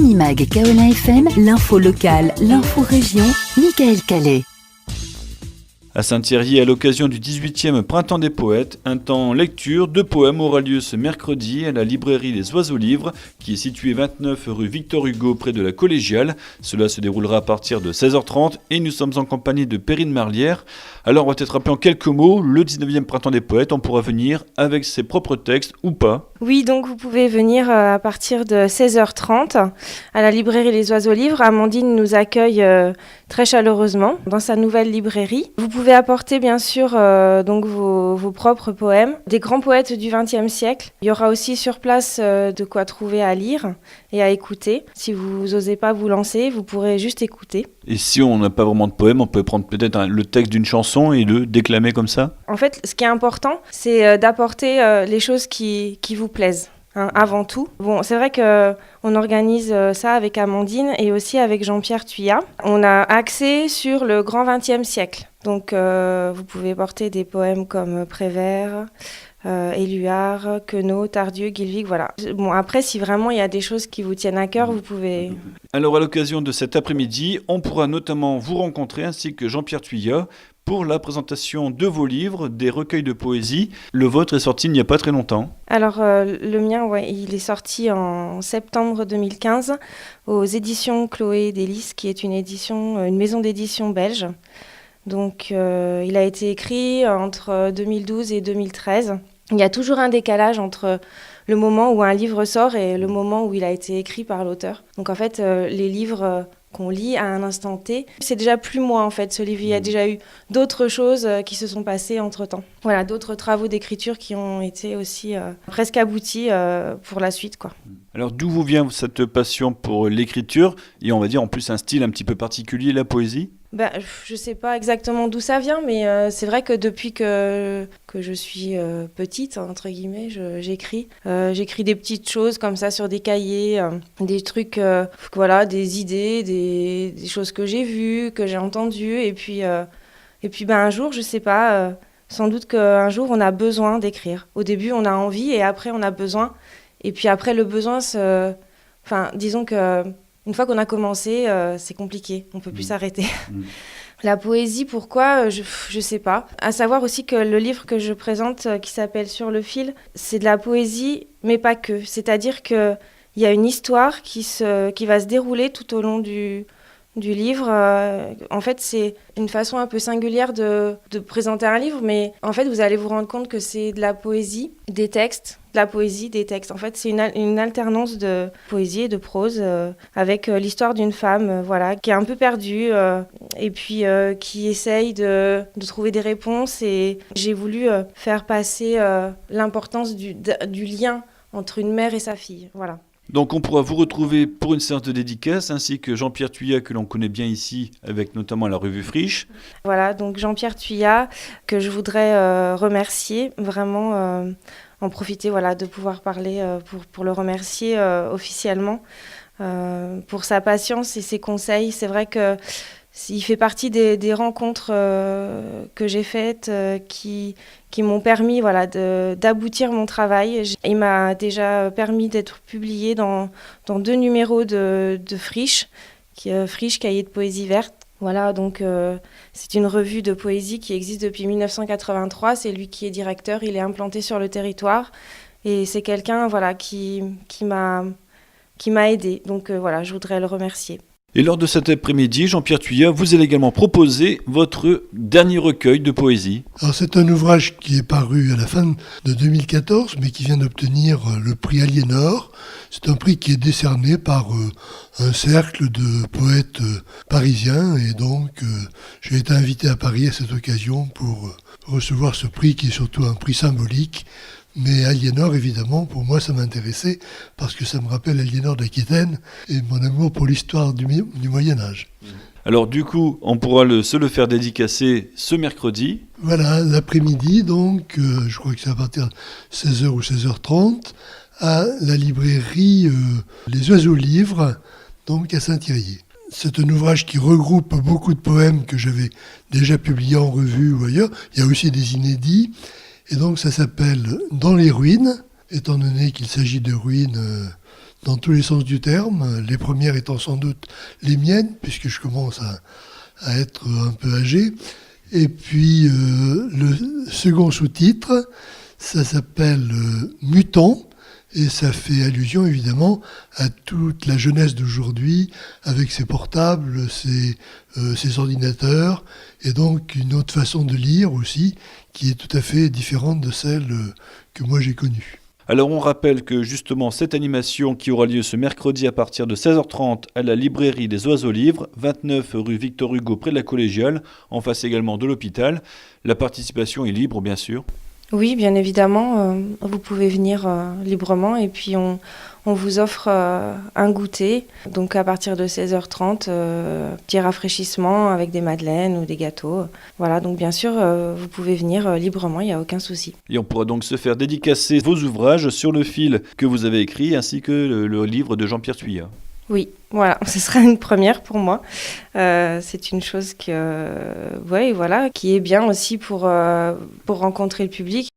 Unimag Kaolin FM, l'info locale, l'info région, Michael Calais. À Saint-Thierry, à l'occasion du 18e Printemps des Poètes, un temps lecture de poèmes aura lieu ce mercredi à la librairie Les Oiseaux Livres, qui est située 29 rue Victor Hugo près de la Collégiale. Cela se déroulera à partir de 16h30 et nous sommes en compagnie de Perrine Marlière. Alors on va peut-être rappeler en quelques mots, le 19e Printemps des Poètes, on pourra venir avec ses propres textes ou pas. Oui, donc vous pouvez venir à partir de 16h30 à la librairie Les Oiseaux Livres. Amandine nous accueille très chaleureusement dans sa nouvelle librairie. Vous pouvez apporter bien sûr donc vos propres poèmes, des grands poètes du XXe siècle. Il y aura aussi sur place de quoi trouver à lire et à écouter. Si vous n'osez pas vous lancer, vous pourrez juste écouter. Et si on n'a pas vraiment de poème, on peut prendre peut-être le texte d'une chanson et le déclamer comme ça ? En fait, ce qui est important, c'est d'apporter les choses qui vous plaisent. Avant tout. Bon, c'est vrai qu'on organise ça avec Amandine et aussi avec Jean-Pierre Thuillat. On a axé sur le grand XXe siècle. Donc, vous pouvez porter des poèmes comme Prévert, Éluard, Queneau, Tardieu, Guilvic, voilà. Bon, après, si vraiment il y a des choses qui vous tiennent à cœur, vous pouvez... Alors, à l'occasion de cet après-midi, on pourra notamment vous rencontrer ainsi que Jean-Pierre Thuillat pour la présentation de vos livres, des recueils de poésie. Le vôtre est sorti il n'y a pas très longtemps. Alors, le mien, il est sorti en septembre 2015 aux éditions Chloé Délices, qui est une maison d'édition belge. Donc, il a été écrit entre 2012 et 2013. Il y a toujours un décalage entre le moment où un livre sort et le moment où il a été écrit par l'auteur. Donc, en fait, les livres qu'on lit à un instant T, c'est déjà plus moi en fait, ce livre. Il y a déjà eu d'autres choses qui se sont passées entre-temps. Voilà, d'autres travaux d'écriture qui ont été aussi presque aboutis pour la suite, quoi. Alors d'où vous vient cette passion pour l'écriture et on va dire en plus un style un petit peu particulier, la poésie ? Je sais pas exactement d'où ça vient, mais c'est vrai que depuis que je suis petite, entre guillemets, j'écris. J'écris des petites choses comme ça sur des cahiers, des trucs, voilà, des idées, des choses que j'ai vues, que j'ai entendues. Et puis un jour, je sais pas, sans doute qu'un jour, on a besoin d'écrire. Au début, on a envie et après, on a besoin. Et puis après, le besoin, disons que... Une fois qu'on a commencé, c'est compliqué, on ne peut plus s'arrêter. La poésie, pourquoi ? Je sais pas. À savoir aussi que le livre que je présente, qui s'appelle Sur le fil, c'est de la poésie, mais pas que. C'est-à-dire qu'il y a une histoire qui va se dérouler tout au long du livre. En fait, c'est une façon un peu singulière de présenter un livre, mais en fait, vous allez vous rendre compte que c'est de la poésie, des textes, de la poésie, des textes. En fait, c'est une alternance de poésie et de prose avec l'histoire d'une femme qui est un peu perdue et puis qui essaye de trouver des réponses. Et j'ai voulu faire passer l'importance du lien entre une mère et sa fille. Voilà. Donc on pourra vous retrouver pour une séance de dédicace, ainsi que Jean-Pierre Thuillat, que l'on connaît bien ici, avec notamment la revue Friche. Voilà, donc Jean-Pierre Thuillat, que je voudrais remercier, vraiment en profiter de pouvoir parler pour le remercier officiellement, pour sa patience et ses conseils. C'est vrai que il fait partie des rencontres que j'ai faites qui m'ont permis d'aboutir mon travail. Il m'a déjà permis d'être publié dans 2 numéros de Friche, Friche, cahier de poésie verte. Voilà, donc c'est une revue de poésie qui existe depuis 1983. C'est lui qui est directeur, il est implanté sur le territoire. Et c'est quelqu'un qui m'a aidé. Donc je voudrais le remercier. Et lors de cet après-midi, Jean-Pierre Thuillat, vous allez également proposer votre dernier recueil de poésie. Alors c'est un ouvrage qui est paru à la fin de 2014, mais qui vient d'obtenir le prix Aliénor. C'est un prix qui est décerné par un cercle de poètes parisiens, et donc j'ai été invité à Paris à cette occasion pour recevoir ce prix qui est surtout un prix symbolique. Mais Aliénor, évidemment, pour moi, ça m'intéressait parce que ça me rappelle Aliénor d'Aquitaine et mon amour pour l'histoire du Moyen-Âge. Alors du coup, on pourra se le faire dédicacer ce mercredi. Voilà, l'après-midi, donc, je crois que c'est à partir de 16h ou 16h30, à la librairie Les Oiseaux Livres, donc à Saint-Thierry. C'est un ouvrage qui regroupe beaucoup de poèmes que j'avais déjà publiés en revue ou ailleurs. Il y a aussi des inédits. Et donc ça s'appelle « Dans les ruines », étant donné qu'il s'agit de ruines dans tous les sens du terme, les premières étant sans doute les miennes, puisque je commence à être un peu âgé. Et puis le second sous-titre, ça s'appelle Mutant, et ça fait allusion évidemment à toute la jeunesse d'aujourd'hui, avec ses portables, ses ordinateurs, et donc une autre façon de lire aussi, qui est tout à fait différente de celle que moi j'ai connue. Alors on rappelle que justement cette animation qui aura lieu ce mercredi à partir de 16h30 à la librairie des Oiseaux Livres, 29 rue Victor Hugo près de la Collégiale, en face également de l'hôpital. La participation est libre bien sûr. Oui, bien évidemment, vous pouvez venir librement et puis on vous offre un goûter. Donc à partir de 16h30, petit rafraîchissement avec des madeleines ou des gâteaux. Voilà, donc bien sûr, vous pouvez venir librement, il n'y a aucun souci. Et on pourra donc se faire dédicacer vos ouvrages sur le fil que vous avez écrit ainsi que le livre de Jean-Pierre Thuillat. Oui, voilà, ce sera une première pour moi. C'est une chose qui est bien aussi pour rencontrer le public